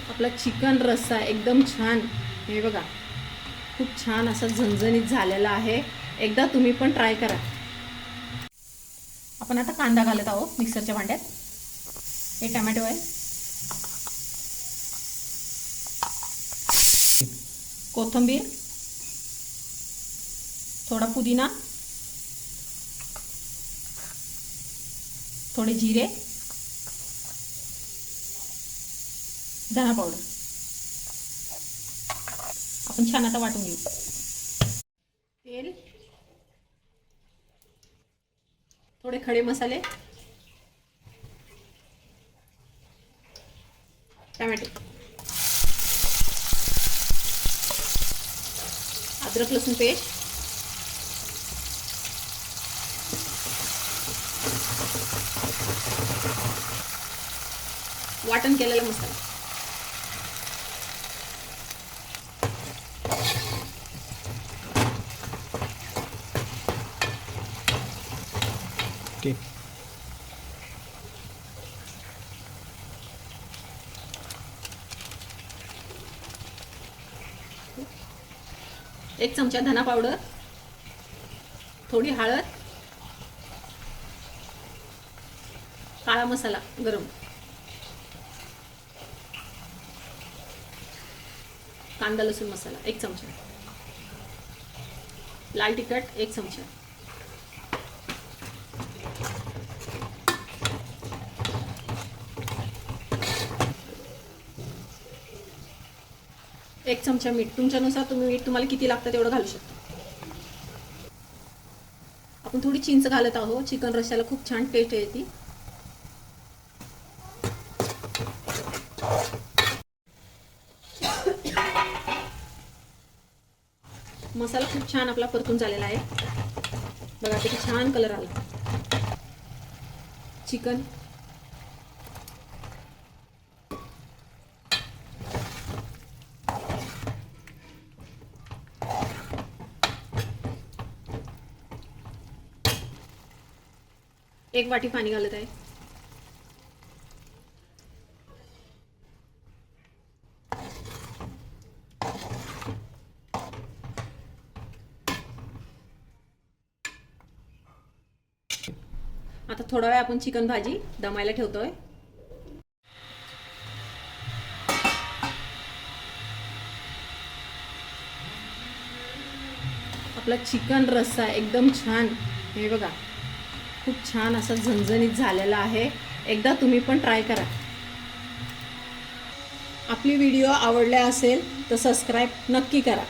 आपला चिकन रस्सा एकदम छान, हे बघा खूप छान असा झणझणीत झालेला आहे. एकदा तुम्ही पण ट्राय करा. आपण आता कांदा घालत आहोत मिक्सरच्या भांड्यात. हे टोमॅटो आहे, कोथिंबीर, थोडा पुदिना, थोडे जिरे, धना पावडर. आपण छान आता वाटून घेऊ. तेल, थोडे खडे मसाले, टोमॅटो, अद्रक लसूण पेस्ट, वाटण केलेला मसाला, एक चमचा धना पावडर, थोडी हळद, काळा मसाला गरम, कांदा लसूण मसाला 1 चमचा, लाल तिखट 1 चमचा, एक चमचा मीठ. तुमच्यानुसार तुम्ही मीठ तुम्हाला किती लागतं तेवढं घालू शकता. आपण थोडी चिंच घालत आहोत. चिकन रश्श्याला खूप छान टेस्ट येते. मसाला खूप छान आपला परतून झालेला आहे. बघा किती छान कलर आला. चिकन, एक वाटी पाणी घालत आहे. आता थोडा वेळ आपण चिकन भाजी दमायला ठेवतोय. आपला चिकन रस्सा एकदम छान, हे बघा खूप छान असा झणझणीत झालेला आहे. एकदा तुम्ही पण ट्राय करा. आपली व्हिडिओ आवडल्या असेल तर सबस्क्राईब नक्की करा.